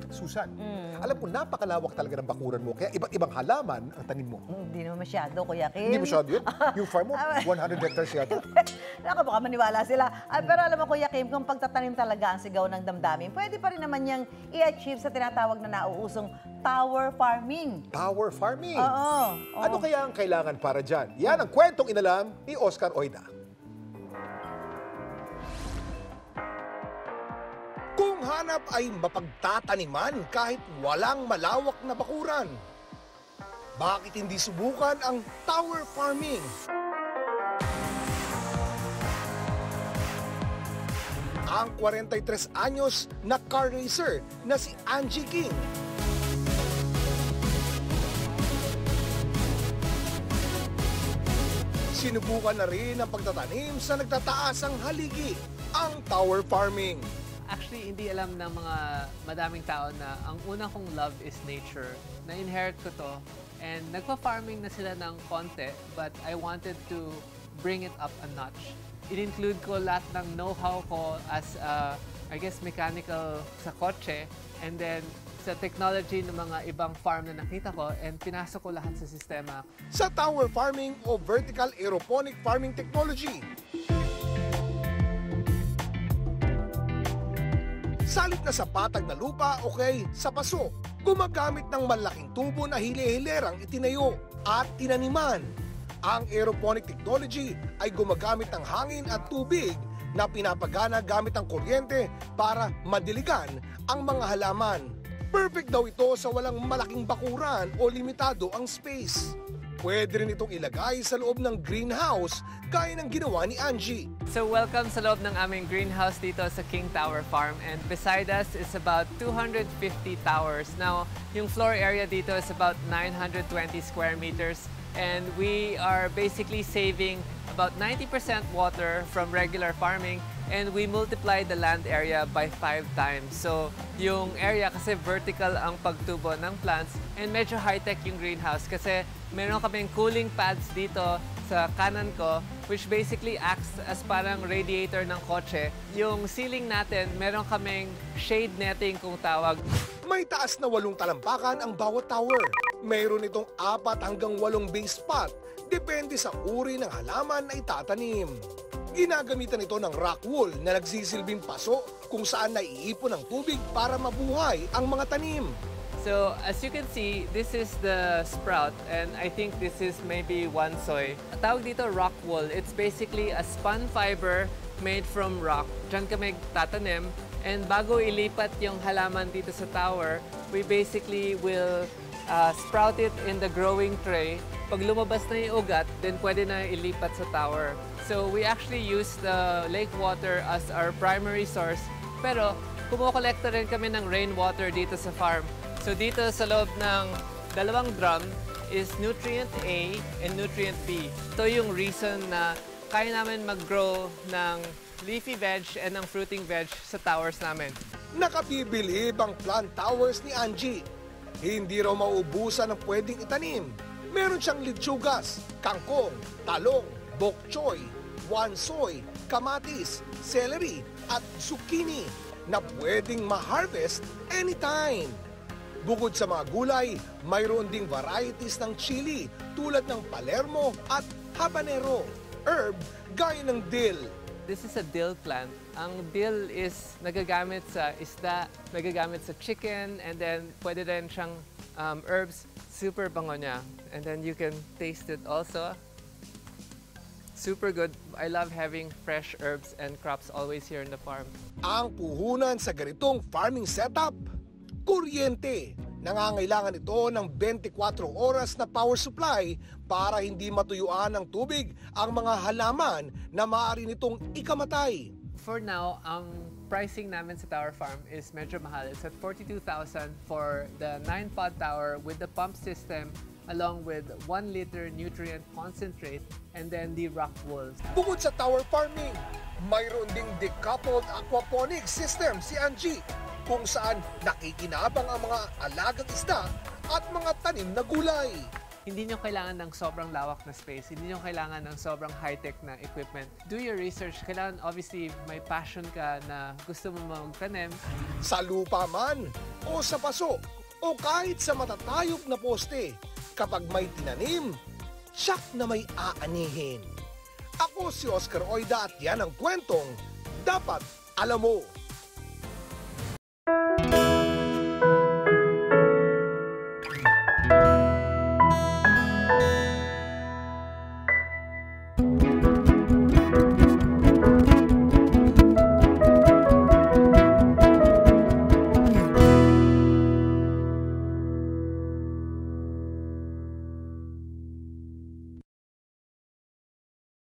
Susan, alam ko napakalawak talaga ng bakuran mo, kaya iba't ibang halaman ang tanim mo. Hindi naman masyado, Kuya Kim. Hindi masyado yun? Yung farm mo, 100 hectares yata. Naku, baka maniwala sila. Pero alam mo, Kuya Kim, kung pagtatanim talaga ang sigaw ng damdamin, pwede pa rin naman niyang i-achieve sa tinatawag na nauusong tower farming. Tower farming. Oo. Ano kaya ang kailangan para dyan? Yan ang kwentong inalam ni Oscar Oida. Kung hanap ay mapagtataniman kahit walang malawak na bakuran, bakit hindi subukan ang tower farming? Ang 43 anyos na car racer na si Angie King sinubukan na rin ang pagtatanim sa nagtataasang haligi, ang tower farming. Actually, hindi alam ng mga madaming tao na ang una kong love is nature. Na-inherit ko to. And nagpa-farming na sila ng konti, but I wanted to bring it up a notch. In-include ko lahat ng know-how ko as, I guess, mechanical sa kotse. And then, sa technology ng mga ibang farm na nakita ko, and pinasok ko lahat sa sistema. Sa tower farming o vertical aeroponic farming technology, salit na sa patag na lupa o kay sa paso, gumagamit ng malaking tubo na hile-hilerang itinayo at tinaniman. Ang aeroponic technology ay gumagamit ng hangin at tubig na pinapagana gamit ang kuryente para madiligan ang mga halaman. Perfect daw ito sa walang malaking bakuran o limitado ang space. Pwede rin itong ilagay sa loob ng greenhouse gaya ng ginawa ni Angie. So welcome sa loob ng aming greenhouse dito sa King Tower Farm, and beside us is about 250 towers. Now, yung floor area dito is about 920 square meters, and we are basically saving about 90% water from regular farming, and we multiply the land area by 5 times. So yung area kasi vertical ang pagtubo ng plants, and medyo high-tech yung greenhouse kasi meron kaming cooling pads dito sa kanan ko, which basically acts as parang radiator ng kotse. Yung ceiling natin, meron kaming shade netting kung tawag. May taas na 8 talampakan ang bawat tower. Mayroon itong 4 hanggang 8 base pot, depende sa uri ng halaman na itatanim. Ginagamitan ito ng rock wool na nagsisilbing paso kung saan naiipon ang tubig para mabuhay ang mga tanim. So as you can see, this is the sprout, and I think this is maybe wansoy. Tawag dito rock wool. It's basically a spun fiber made from rock. Diyan kami tatanim, and bago ilipat yung halaman dito sa tower, we basically will sprout it in the growing tray. Pag lumabas na yung ugat, then pwede na ilipat sa tower. So we actually use the lake water as our primary source, pero kumukolekta rin kami ng rainwater dito sa farm. So dito sa loob ng 2 drum is nutrient A and nutrient B. Ito yung reason na kaya namin mag-grow ng leafy veg and ng fruiting veg sa towers namin. Nakabibilib ang plant towers ni Angie. Hindi raw maubusan ng pwedeng itanim. Meron siyang litsugas, kangkong, talong, bok choy, wansoy, kamatis, celery at zucchini na pwedeng ma-harvest anytime. Bukod sa mga gulay, mayroon ding varieties ng chili tulad ng Palermo at habanero, herb gaya ng dill. This is a dill plant. Ang dill is nagagamit sa isda, nagagamit sa chicken, and then pwede rin siyang herbs. Super bango niya. And then you can taste it also. Super good. I love having fresh herbs and crops always here in the farm. Ang puhunan sa ganitong farming setup, kuryente. Nangangailangan ito ng 24 oras na power supply para hindi matuyuan ng tubig ang mga halaman na maaari nitong ikamatay. For now, ang pricing namin sa Tower Farm is medyo mahal. It's at 42,000 for the 9-pod tower with the pump system along with 1 liter nutrient concentrate and then the rock wool. Bukod sa tower farming, mayroon ding decoupled aquaponic system si Angie kung saan nakikinabang ang mga alagang isda at mga tanim na gulay. Hindi nyo kailangan ng sobrang lawak na space. Hindi nyo kailangan ng sobrang high-tech na equipment. Do your research. Kailangan, obviously, may passion ka na gusto mo magtanim. Sa lupa man, o sa paso, o kahit sa matatayog na poste, kapag may tinanim, tiyak na may aanihin. Ako si Oscar Oida at yan ang kwentong dapat alam mo.